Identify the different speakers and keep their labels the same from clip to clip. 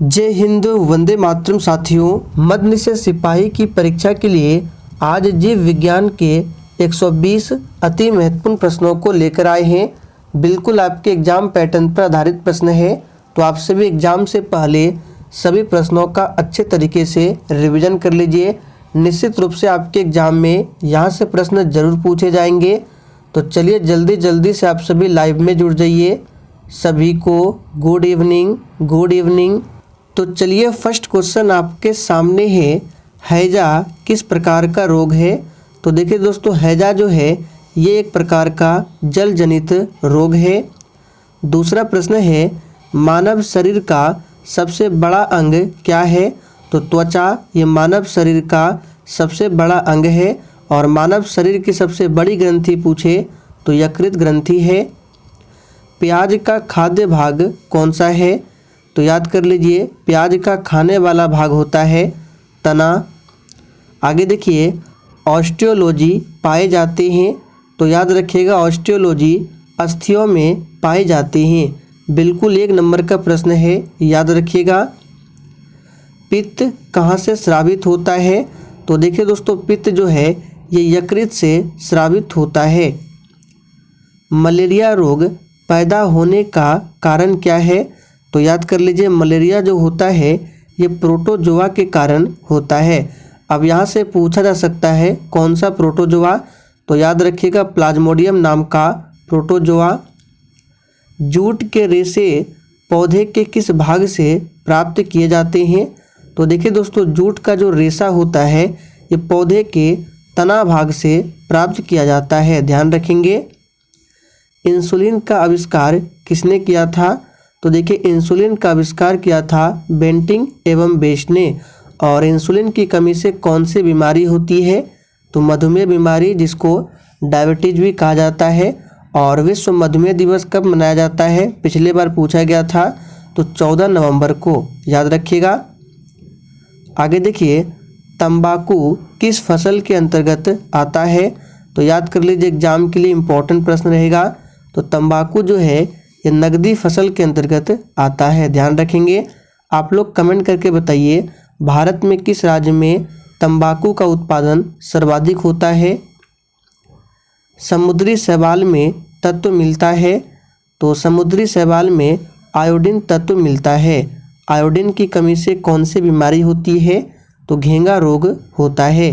Speaker 1: जय हिंद, वंदे मातरम। साथियों, मद्यनिषेध सिपाही की परीक्षा के लिए आज जीव विज्ञान के 120 अति महत्वपूर्ण प्रश्नों को लेकर आए हैं। बिल्कुल आपके एग्जाम पैटर्न पर आधारित प्रश्न है, तो आप सभी एग्जाम से पहले सभी प्रश्नों का अच्छे तरीके से रिवीजन कर लीजिए। निश्चित रूप से आपके एग्जाम में यहाँ से प्रश्न जरूर पूछे जाएंगे। तो चलिए जल्दी जल्दी से आप सभी लाइव में जुड़ जाइए। सभी को गुड इवनिंग, गुड इवनिंग। तो चलिए फर्स्ट क्वेश्चन आपके सामने है, हैजा किस प्रकार का रोग है। तो देखिए दोस्तों, हैजा जो है ये एक प्रकार का जल जनित रोग है। दूसरा प्रश्न है, मानव शरीर का सबसे बड़ा अंग क्या है। तो त्वचा ये मानव शरीर का सबसे बड़ा अंग है। और मानव शरीर की सबसे बड़ी ग्रंथि पूछे तो यकृत ग्रंथि है। प्याज का खाद्य भाग कौन सा है। तो याद कर लीजिए, प्याज का खाने वाला भाग होता है तना। आगे देखिए, ऑस्टियोलॉजी पाए जाते हैं। तो याद रखिएगा, ऑस्टियोलॉजी अस्थियों में पाए जाते हैं। बिल्कुल 1 नंबर का प्रश्न है, याद रखिएगा। पित्त कहाँ से स्रावित होता है। तो देखिए दोस्तों, पित्त जो है ये यकृत से स्रावित होता है। मलेरिया रोग पैदा होने का कारण क्या है। तो याद कर लीजिए, मलेरिया जो होता है ये प्रोटोजोआ के कारण होता है। अब यहाँ से पूछा जा सकता है कौन सा प्रोटोजोआ। तो याद रखिएगा, प्लाज्मोडियम नाम का प्रोटोजोआ। जूट के रेशे पौधे के किस भाग से प्राप्त किए जाते हैं। तो देखिए दोस्तों, जूट का जो रेशा होता है ये पौधे के तना भाग से प्राप्त किया जाता है, ध्यान रखेंगे। इंसुलिन का आविष्कार किसने किया था। तो देखिए, इंसुलिन का आविष्कार किया था बेंटिंग एवं बेस्ट ने। और इंसुलिन की कमी से कौन सी बीमारी होती है। तो मधुमेह बीमारी, जिसको डायबिटीज भी कहा जाता है। और विश्व मधुमेह दिवस कब मनाया जाता है, पिछले बार पूछा गया था, तो 14 नवंबर को, याद रखिएगा। आगे देखिए, तंबाकू किस फसल के अंतर्गत आता है। तो याद कर लीजिए, एग्जाम के लिए इम्पोर्टेंट प्रश्न रहेगा। तो तंबाकू जो है ये नकदी फसल के अंतर्गत आता है, ध्यान रखेंगे। आप लोग कमेंट करके बताइए, भारत में किस राज्य में तंबाकू का उत्पादन सर्वाधिक होता है। समुद्री शैवाल में तत्व मिलता है। तो समुद्री शैवाल में आयोडीन तत्व मिलता है। आयोडीन की कमी से कौन सी बीमारी होती है। तो घेंगा रोग होता है।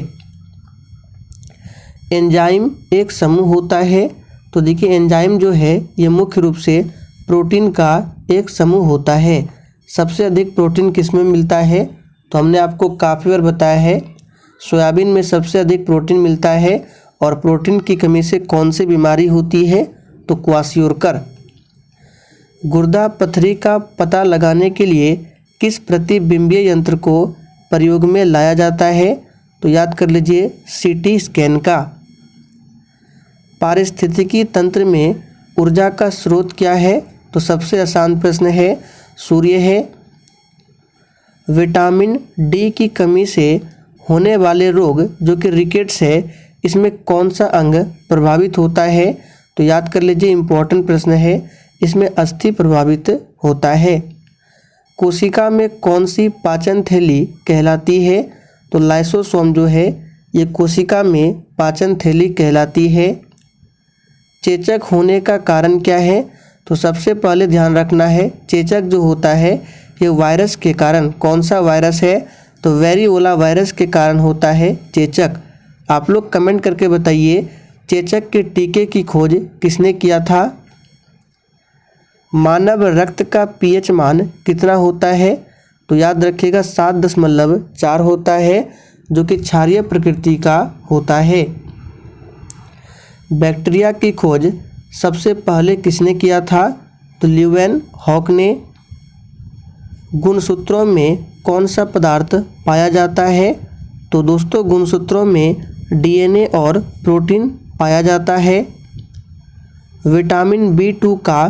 Speaker 1: एंजाइम एक समूह होता है। तो देखिए, एंजाइम जो है ये मुख्य रूप से प्रोटीन का एक समूह होता है। सबसे अधिक प्रोटीन किसमें मिलता है। तो हमने आपको काफ़ी बार बताया है, सोयाबीन में सबसे अधिक प्रोटीन मिलता है। और प्रोटीन की कमी से कौन सी बीमारी होती है। तो क्वाशियोरकर। गुर्दा पथरी का पता लगाने के लिए किस प्रतिबिंबीय यंत्र को प्रयोग में लाया जाता है। तो याद कर लीजिए, सीटी स्कैन का। पारिस्थितिकी तंत्र में ऊर्जा का स्रोत क्या है। तो सबसे आसान प्रश्न है, सूर्य है। विटामिन डी की कमी से होने वाले रोग जो कि रिकेट्स है, इसमें कौन सा अंग प्रभावित होता है। तो याद कर लीजिए, इम्पोर्टेंट प्रश्न है, इसमें अस्थि प्रभावित होता है। कोशिका में कौन सी पाचन थैली कहलाती है। तो लाइसोसोम जो है ये कोशिका में पाचन थैली कहलाती है। चेचक होने का कारण क्या है। तो सबसे पहले ध्यान रखना है, चेचक जो होता है ये वायरस के कारण, कौन सा वायरस है। तो वेरिओला वायरस के कारण होता है चेचक। आप लोग कमेंट करके बताइए, चेचक के टीके की खोज किसने किया था। मानव रक्त का पीएच मान कितना होता है। तो याद रखिएगा, 7.4 होता है, जो कि क्षारीय प्रकृति का होता है। बैक्टीरिया की खोज सबसे पहले किसने किया था। तो ल्यूवेन हॉक ने। गुणसूत्रों में कौन सा पदार्थ पाया जाता है। तो दोस्तों, गुणसूत्रों में डीएनए और प्रोटीन पाया जाता है। विटामिन B2 का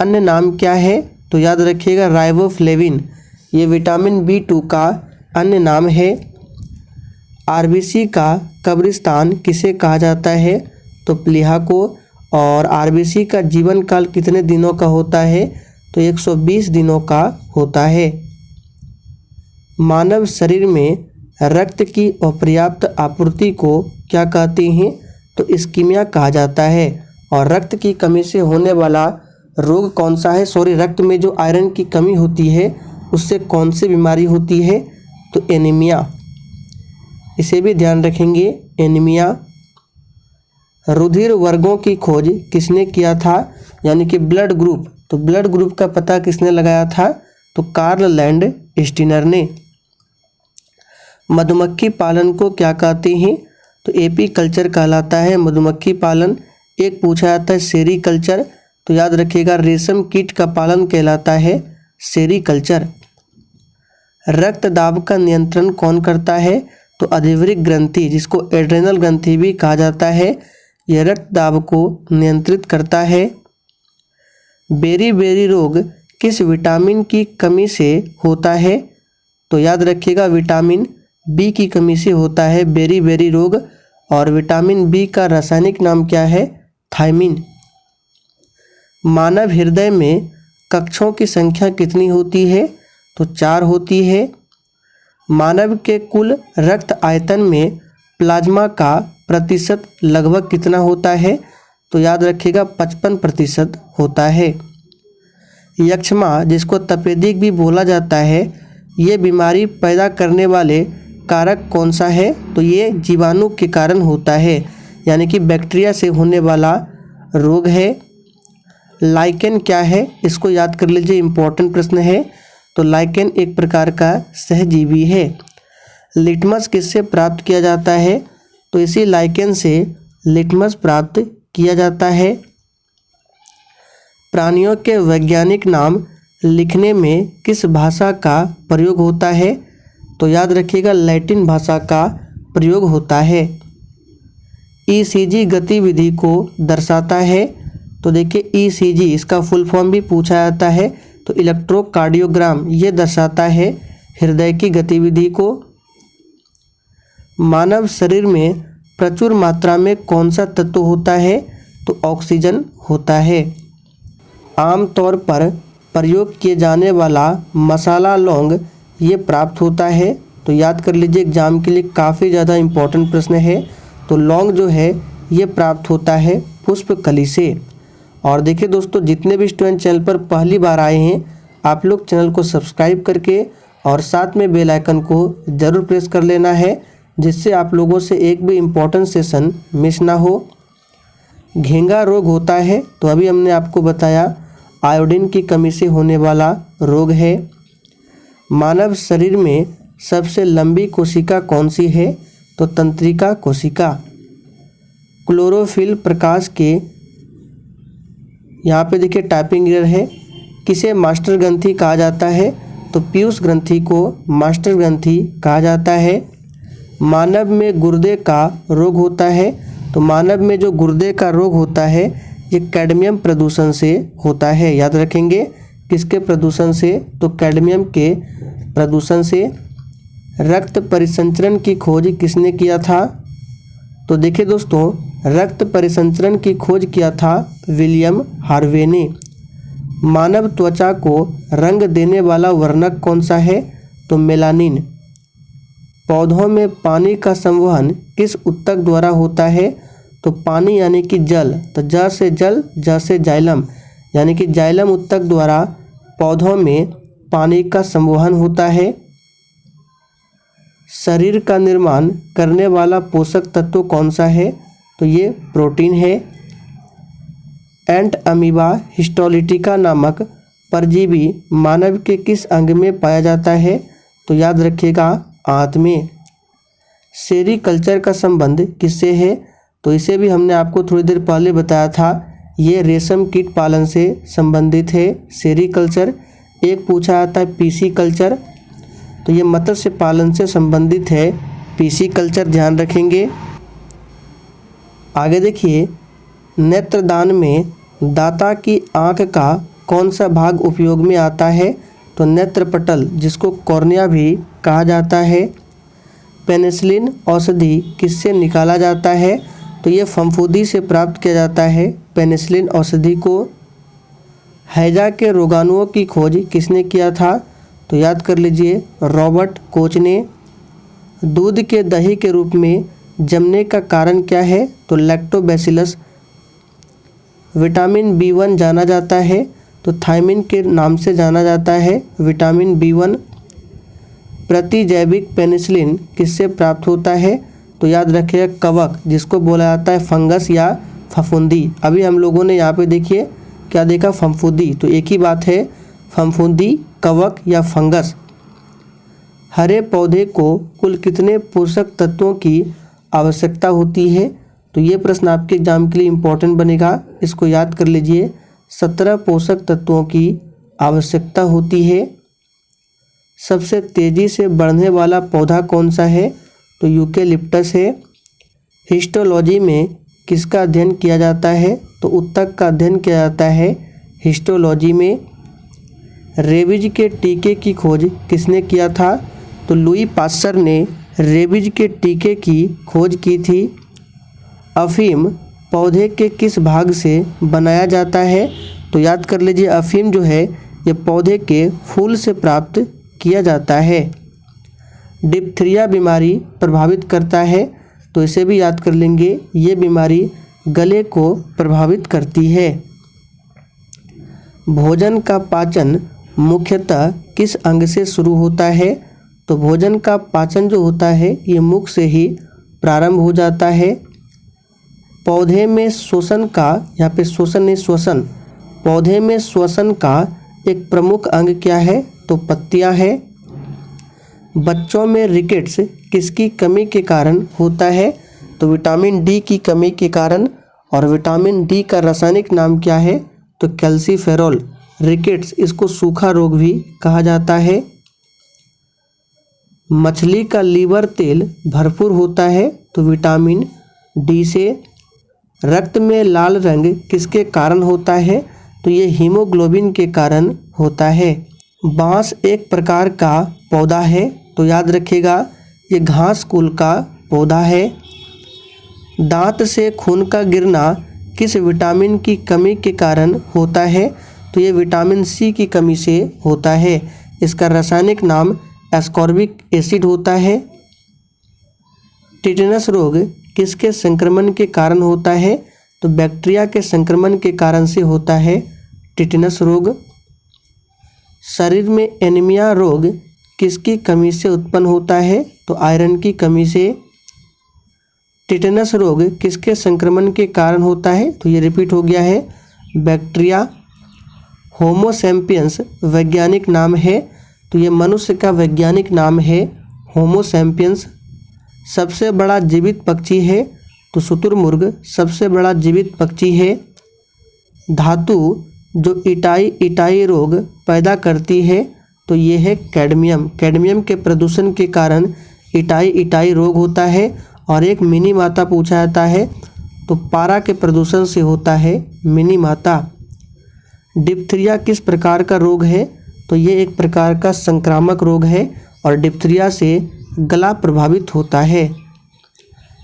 Speaker 1: अन्य नाम क्या है। तो याद रखिएगा, राइबोफ्लेविन, ये विटामिन B2 का अन्य नाम है। आरबीसी का कब्रिस्तान किसे कहा जाता है। तो प्लीहा को। और आरबीसी का जीवन काल कितने दिनों का होता है। तो 120 दिनों का होता है। मानव शरीर में रक्त की अपर्याप्त आपूर्ति को क्या कहते हैं? तो इस्कीमिया कहा जाता है। और रक्त की कमी से होने वाला रोग कौन सा है? रक्त में जो आयरन की कमी होती है उससे कौन सी बीमारी होती है? तो एनीमिया। इसे भी ध्यान रखेंगे, एनीमिया। रुधिर वर्गों की खोज किसने किया था? यानी कि ब्लड ग्रुप। तो ब्लड ग्रुप का पता किसने लगाया था? तो कार्ल लैंड स्टीनर ने। मधुमक्खी पालन को क्या कहते हैं? तो एपी कल्चर कहलाता है मधुमक्खी पालन। एक पूछा जाता है सेरीकल्चर, तो याद रखिएगा रेशम कीट का पालन कहलाता है सेरीकल्चर। रक्त दाब का नियंत्रण कौन करता है? तो अधिवृक्क ग्रंथि, जिसको एड्रेनल ग्रंथि भी कहा जाता है, यह रक्त दाब को नियंत्रित करता है। बेरी रोग किस विटामिन की कमी से होता है? तो याद रखिएगा विटामिन बी की कमी से होता है बेरी रोग। और विटामिन बी का रासायनिक नाम क्या है? थायमिन। मानव हृदय में कक्षों की संख्या कितनी होती है? तो 4 होती है। मानव के कुल रक्त आयतन में प्लाज्मा का प्रतिशत लगभग कितना होता है? तो याद रखिएगा 55% होता है। यक्ष्मा, जिसको तपेदिक भी बोला जाता है, ये बीमारी पैदा करने वाले कारक कौन सा है? तो ये जीवाणु के कारण होता है, यानी कि बैक्टीरिया से होने वाला रोग है। लाइकेन क्या है? इसको याद कर लीजिए, इम्पोर्टेंट प्रश्न है। तो लाइकेन एक प्रकार का सहजीवी है। लिटमस किससे प्राप्त किया जाता है? तो इसी लाइकेन से लिटमस प्राप्त किया जाता है। प्राणियों के वैज्ञानिक नाम लिखने में किस भाषा का प्रयोग होता है? तो याद रखिएगा लैटिन भाषा का प्रयोग होता है। ईसीजी गतिविधि को दर्शाता है। तो देखिए ईसीजी, इसका फुल फॉर्म भी पूछा जाता है। तो इलेक्ट्रोकार्डियोग्राम, ये दर्शाता है हृदय की गतिविधि को। मानव शरीर में प्रचुर मात्रा में कौन सा तत्व होता है? तो ऑक्सीजन होता है। आमतौर पर प्रयोग किए जाने वाला मसाला लौंग ये प्राप्त होता है। तो याद कर लीजिए, एग्जाम के लिए काफ़ी ज़्यादा इम्पोर्टेंट प्रश्न है। तो लौंग जो है ये प्राप्त होता है पुष्पकली से। और देखिए दोस्तों, जितने भी स्टूडेंट चैनल पर पहली बार आए हैं, आप लोग चैनल को सब्सक्राइब करके और साथ में बेल आइकन को ज़रूर प्रेस कर लेना है, जिससे आप लोगों से एक भी इम्पोर्टेंट सेशन मिस ना हो। घेंगा रोग होता है, तो अभी हमने आपको बताया आयोडीन की कमी से होने वाला रोग है। मानव शरीर में सबसे लंबी कोशिका कौन सी है? तो तंत्रिका कोशिका। क्लोरोफिल प्रकाश के यहाँ पे देखिए टाइपिंग एरर है। किसे मास्टर ग्रंथि कहा जाता है? तो पीयूष ग्रंथि को मास्टर ग्रंथि कहा जाता है। मानव में गुर्दे का रोग होता है। तो मानव में जो गुर्दे का रोग होता है ये कैडमियम प्रदूषण से होता है। याद रखेंगे, किसके प्रदूषण से? तो कैडमियम के प्रदूषण से। रक्त परिसंचरण की खोज किसने किया था? तो देखिए दोस्तों, रक्त परिसंचरण की खोज किया था विलियम हार्वे ने। मानव त्वचा को रंग देने वाला वर्णक कौन सा है? तो मेलानिन। पौधों में पानी का संवहन किस ऊतक द्वारा होता है? तो पानी यानी कि जल, तो ज से जल, ज से जाइलम, यानी कि जाइलम ऊतक द्वारा पौधों में पानी का संवहन होता है। शरीर का निर्माण करने वाला पोषक तत्व कौन सा है? तो ये प्रोटीन है। एंट अमीबा हिस्टोलिटिका नामक परजीवी मानव के किस अंग में पाया जाता है? तो याद रखिएगा आंत में। सेरीकल्चर का संबंध किससे है? तो इसे भी हमने आपको थोड़ी देर पहले बताया था, ये रेशम कीट पालन से संबंधित है सेरीकल्चर। एक पूछा जाता है पीसी कल्चर, तो ये मत्स्य पालन से संबंधित है पीसी कल्चर, ध्यान रखेंगे। आगे देखिए, नेत्रदान में दाता की आँख का कौन सा भाग उपयोग में आता है? तो नेत्रपटल, जिसको कॉर्निया भी कहा जाता है। पेनिसिलिन औषधि किससे निकाला जाता है? तो ये फफूंदी से प्राप्त किया जाता है पेनिसिलिन औषधि को। हैजा के रोगाणुओं की खोज किसने किया था? तो याद कर लीजिए रॉबर्ट कोच ने। दूध के दही के रूप में जमने का कारण क्या है? तो लैक्टोबैसिलस। विटामिन B1 जाना जाता है तो थायमिन के नाम से जाना जाता है विटामिन B1। प्रतिजैविक पेनिसिलिन किससे प्राप्त होता है? तो याद रखिएगा कवक, जिसको बोला जाता है फंगस या फफूंदी। अभी हम लोगों ने यहाँ पे देखिए क्या देखा, फफूंदी, तो एक ही बात है, फफूंदी, कवक या फंगस। हरे पौधे को कुल कितने पोषक तत्वों की आवश्यकता होती है? तो ये प्रश्न आपके एग्जाम के लिए इम्पोर्टेंट बनेगा, इसको याद कर लीजिए। 17 पोषक तत्वों की आवश्यकता होती है। सबसे तेज़ी से बढ़ने वाला पौधा कौन सा है? तो यूकेलिप्टस है। हिस्टोलॉजी में किसका अध्ययन किया जाता है? तो ऊतक का अध्ययन किया जाता है हिस्टोलॉजी में। रेबीज के टीके की खोज किसने किया था? तो लुई पास्चर ने रेबीज के टीके की खोज की थी। अफीम पौधे के किस भाग से बनाया जाता है? तो याद कर लीजिए अफीम जो है ये पौधे के फूल से प्राप्त किया जाता है। डिप्थीरिया बीमारी प्रभावित करता है, तो इसे भी याद कर लेंगे, ये बीमारी गले को प्रभावित करती है। भोजन का पाचन मुख्यतः किस अंग से शुरू होता है? तो भोजन का पाचन जो होता है ये मुख से ही प्रारंभ हो जाता है। पौधे में श्वसन का, यहाँ पे श्वसन नहीं श्वसन, पौधे में श्वसन का एक प्रमुख अंग क्या है? तो पत्तियां है। बच्चों में रिकेट्स किसकी कमी के कारण होता है? तो विटामिन डी की कमी के कारण। और विटामिन डी का रासायनिक नाम क्या है? तो कैल्सीफेरॉल। रिकेट्स इसको सूखा रोग भी कहा जाता है। मछली का लीवर तेल भरपूर होता है, तो विटामिन डी से। रक्त में लाल रंग किसके कारण होता है? तो ये हीमोग्लोबिन के कारण होता है। बांस एक प्रकार का पौधा है, तो याद रखिएगा ये घास कुल का पौधा है। दांत से खून का गिरना किस विटामिन की कमी के कारण होता है? तो ये विटामिन सी की कमी से होता है। इसका रासायनिक नाम एस्कॉर्बिक एसिड होता है। टिटेनस रोग किसके संक्रमण के कारण होता है? तो बैक्टीरिया के संक्रमण के कारण से होता है टिटेनस रोग। शरीर में एनीमिया रोग किसकी कमी से उत्पन्न होता है? तो आयरन की कमी से। टिटेनस रोग किसके संक्रमण के कारण होता है? तो ये रिपीट हो गया है, बैक्टीरिया। होमो सैपियंस वैज्ञानिक नाम है, तो ये मनुष्य का वैज्ञानिक नाम है होमो सैपियंस। सबसे बड़ा जीवित पक्षी है, तो शुतुरमुर्ग सबसे बड़ा जीवित पक्षी है। धातु जो इटाई रोग पैदा करती है, तो ये है कैडमियम। कैडमियम के प्रदूषण के कारण इटाई रोग होता है। और एक मिनी माता पूछा जाता है, तो पारा के प्रदूषण से होता है मिनी माता। डिप्थीरिया किस प्रकार का रोग है? तो ये एक प्रकार का संक्रामक रोग है और डिप्थीरिया से गला प्रभावित होता है।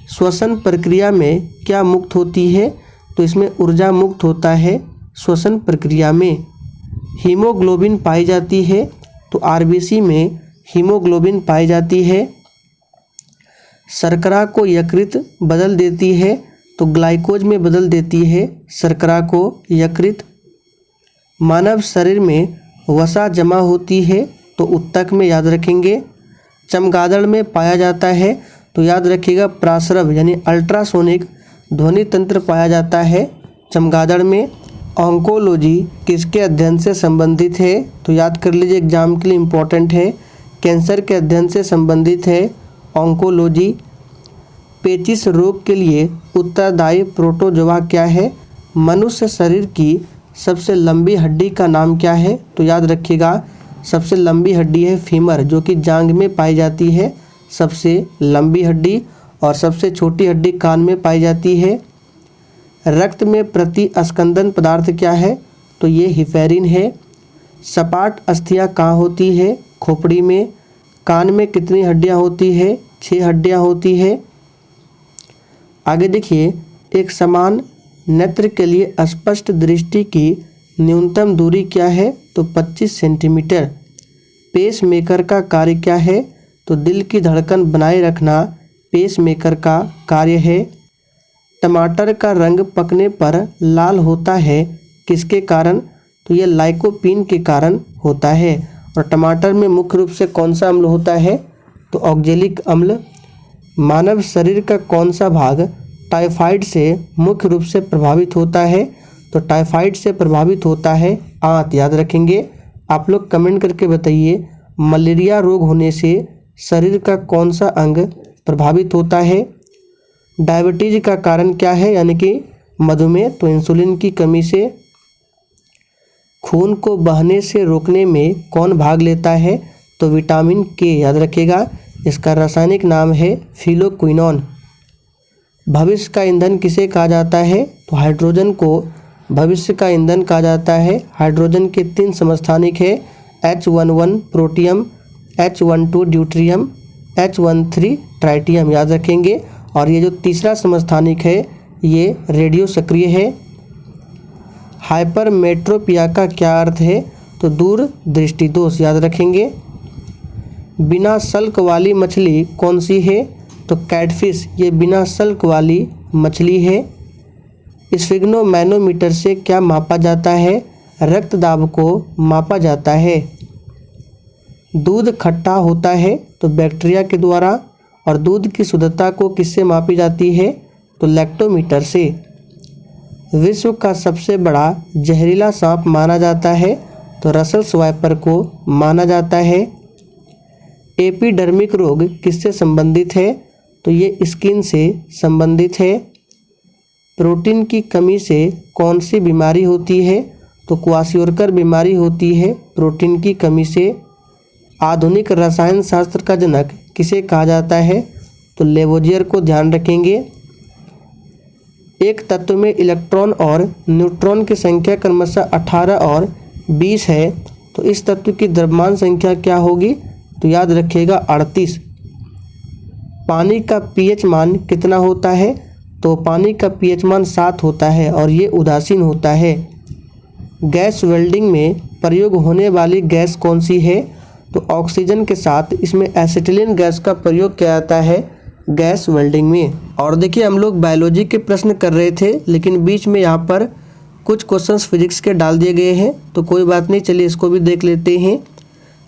Speaker 1: श्वसन प्रक्रिया में क्या मुक्त होती है? तो इसमें ऊर्जा मुक्त होता है श्वसन प्रक्रिया में। हीमोग्लोबिन पाई जाती है, तो आरबीसी में हीमोग्लोबिन पाई जाती है। शर्करा को यकृत बदल देती है, तो ग्लाइकोज में बदल देती है शर्करा को यकृत। मानव शरीर में वसा जमा होती है, तो ऊतक में, याद रखेंगे। चमगादड़ में पाया जाता है, तो याद रखिएगा प्रासरव यानी अल्ट्रासोनिक ध्वनि तंत्र पाया जाता है चमगादड़ में। ऑन्कोलॉजी किसके अध्ययन से संबंधित है? तो याद कर लीजिए एग्जाम के लिए इम्पोर्टेंट है, कैंसर के अध्ययन से संबंधित है ऑन्कोलॉजी। पेचिश रोग के लिए उत्तरदायी प्रोटोजोआ क्या है? मनुष्य शरीर की सबसे लंबी हड्डी का नाम क्या है? तो याद रखिएगा सबसे लंबी हड्डी है फीमर, जो कि जांघ में पाई जाती है सबसे लंबी हड्डी। और सबसे छोटी हड्डी कान में पाई जाती है। रक्त में प्रतिस्पंदन पदार्थ क्या है? तो ये हिफेरिन है। सपाट अस्थियां कहाँ होती है? खोपड़ी में। कान में कितनी हड्डियां होती है? 6 हड्डियां होती है। आगे देखिए, एक समान नेत्र के लिए स्पष्ट दृष्टि की न्यूनतम दूरी क्या है? तो 25 सेंटीमीटर। पेसमेकर का कार्य क्या है? तो दिल की धड़कन बनाए रखना पेसमेकर का कार्य है। टमाटर का रंग पकने पर लाल होता है किसके कारण? तो ये लाइकोपीन के कारण होता है। और टमाटर में मुख्य रूप से कौन सा अम्ल होता है? तो ऑक्जेलिक अम्ल। मानव शरीर का कौन सा भाग टाइफाइड से मुख्य रूप से प्रभावित होता है? तो टाइफाइड से प्रभावित होता है आंत। याद रखेंगे। आप लोग कमेंट करके बताइए, मलेरिया रोग होने से शरीर का कौन सा अंग प्रभावित होता है? डायबिटीज का कारण क्या है, यानी कि मधुमेह? तो इंसुलिन की कमी से। खून को बहने से रोकने में कौन भाग लेता है? तो विटामिन के। याद रखिएगा, इसका रासायनिक नाम है फिलोक्विनोन। भविष्य का ईंधन किसे कहा जाता है? तो हाइड्रोजन को भविष्य का ईंधन कहा जाता है। हाइड्रोजन के 3 समस्थानिक है, H11 protium, H12 deuterium, H13 tritium. याद रखेंगे। और ये जो तीसरा समस्थानिक है ये रेडियो सक्रिय है। हाइपरमेट्रोपिया का क्या अर्थ है? तो दूर दृष्टि दोष। याद रखेंगे। बिना सल्क वाली मछली कौन सी है? तो कैटफिश। ये बिना सल्क वाली मछली है। स्फिग्नोमैनोमीटर से क्या मापा जाता है? रक्त दाब को मापा जाता है। दूध खट्टा होता है तो बैक्टीरिया के द्वारा। और दूध की शुद्धता को किससे मापी जाती है? तो लैक्टोमीटर से। विश्व का सबसे बड़ा जहरीला सांप माना जाता है? तो रसल्स वाइपर को माना जाता है। एपिडर्मिक रोग किससे संबंधित है? तो ये स्किन से संबंधित है। प्रोटीन की कमी से कौन सी बीमारी होती है? तो क्वाशियोरकर बीमारी होती है प्रोटीन की कमी से। आधुनिक रसायन शास्त्र का जनक किसे कहा जाता है? तो लेवोजियर को ध्यान रखेंगे। एक तत्व में इलेक्ट्रॉन और न्यूट्रॉन की संख्या क्रमशः 18 और 20 है, तो इस तत्व की द्रव्यमान संख्या क्या होगी? तो याद रखिएगा 38। पानी का पीएच मान कितना होता है? तो पानी का पीएच मान 7 होता है और ये उदासीन होता है। गैस वेल्डिंग में प्रयोग होने वाली गैस कौन सी है? तो ऑक्सीजन के साथ इसमें एसिटिलीन गैस का प्रयोग किया जाता है गैस वेल्डिंग में। और देखिए, हम लोग बायोलॉजी के प्रश्न कर रहे थे, लेकिन बीच में यहाँ पर कुछ क्वेश्चंस फिजिक्स के डाल दिए गए हैं, तो कोई बात नहीं, चलिए इसको भी देख लेते हैं।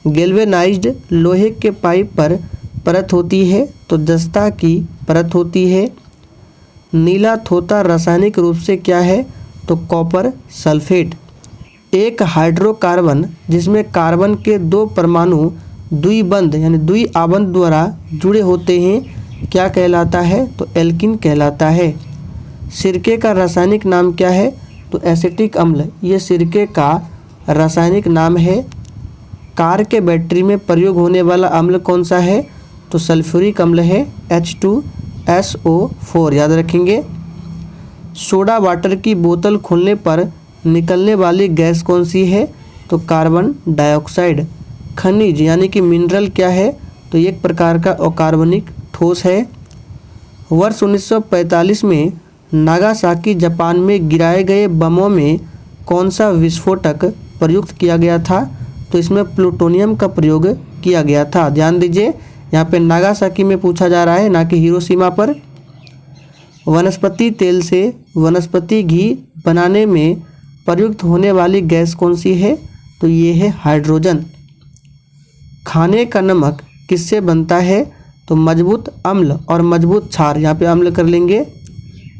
Speaker 1: गैल्वेनाइज्ड लोहे के पाइप पर परत होती है तो जस्ता की परत होती है। नीला थोथा रासायनिक रूप से क्या है? तो कॉपर सल्फेट। एक हाइड्रोकार्बन जिसमें कार्बन के 2 परमाणु द्विबंध यानी द्विआबंध द्वारा जुड़े होते हैं क्या कहलाता है? तो एल्किन कहलाता है। सिरके का रासायनिक नाम क्या है? तो एसिटिक अम्ल। ये सिरके का रासायनिक नाम है। कार के बैटरी में प्रयोग होने वाला अम्ल कौन सा है? तो सल्फ्यूरिक अम्ल है, H2SO4। याद रखेंगे। सोडा वाटर की बोतल खोलने पर निकलने वाली गैस कौन सी है? तो कार्बन डाइऑक्साइड। खनिज यानी कि मिनरल क्या है? तो एक प्रकार का अकार्बनिक ठोस है। वर्ष 1945 में नागासाकी जापान में गिराए गए बमों में कौन सा विस्फोटक प्रयुक्त किया गया था? तो इसमें प्लूटोनियम का प्रयोग किया गया था। ध्यान दीजिए, यहाँ पे नागासाकी में पूछा जा रहा है, ना कि हिरोशिमा पर। वनस्पति तेल से वनस्पति घी बनाने में प्रयुक्त होने वाली गैस कौन सी है? तो ये है हाइड्रोजन। खाने का नमक किससे बनता है? तो मजबूत अम्ल और मजबूत क्षार। यहाँ पे अम्ल कर लेंगे।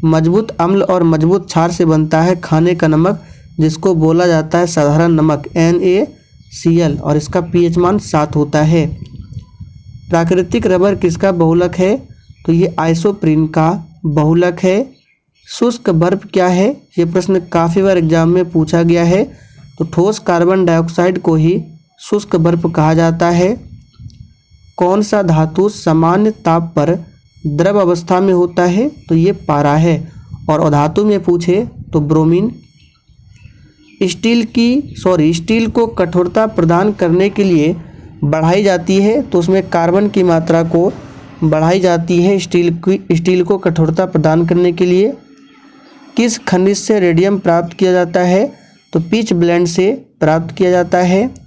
Speaker 1: मजबूत अम्ल और मजबूत क्षार से बनता है खाने का नमक, जिसको बोला जाता है साधारण नमक NaCl, और इसका pH मान 7 होता है। प्राकृतिक रबर किसका बहुलक है? तो ये आइसोप्रीन का बहुलक है। शुष्क बर्फ क्या है? ये प्रश्न काफ़ी बार एग्जाम में पूछा गया है। तो ठोस कार्बन डाइऑक्साइड को ही शुष्क बर्फ कहा जाता है। कौन सा धातु सामान्य ताप पर द्रव अवस्था में होता है? तो ये पारा है। और अधातु में पूछे तो ब्रोमीन। स्टील को कठोरता प्रदान करने के लिए बढ़ाई जाती है, तो उसमें कार्बन की मात्रा को बढ़ाई जाती है स्टील को कठोरता प्रदान करने के लिए। किस खनिज से रेडियम प्राप्त किया जाता है? तो पिच ब्लेंड से प्राप्त किया जाता है।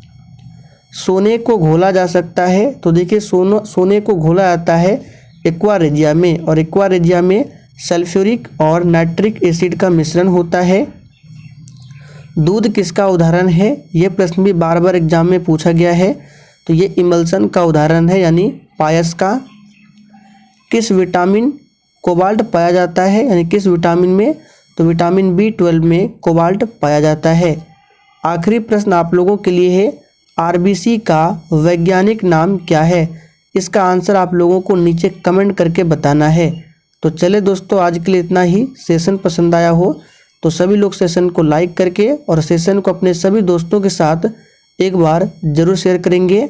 Speaker 1: सोने को घोला जा सकता है? तो देखिए सोने को घोला जाता है एक्वा रेजिया में, और एक्वा रेजिया में सल्फ्यूरिक और नाइट्रिक एसिड का मिश्रण होता है। दूध किसका उदाहरण है? ये प्रश्न भी बार बार एग्जाम में पूछा गया है, तो ये इमल्सन का उदाहरण है, यानी पायस का। किस विटामिन कोबाल्ट पाया जाता है, यानी किस विटामिन में? तो विटामिन B12 में कोबाल्ट पाया जाता है। आखिरी प्रश्न आप लोगों के लिए है, RBC का वैज्ञानिक नाम क्या है? इसका आंसर आप लोगों को नीचे कमेंट करके बताना है। तो चले दोस्तों, आज के लिए इतना ही। सेशन पसंद आया हो तो सभी लोग सेशन को लाइक करके और सेशन को अपने सभी दोस्तों के साथ एक बार ज़रूर शेयर करेंगे।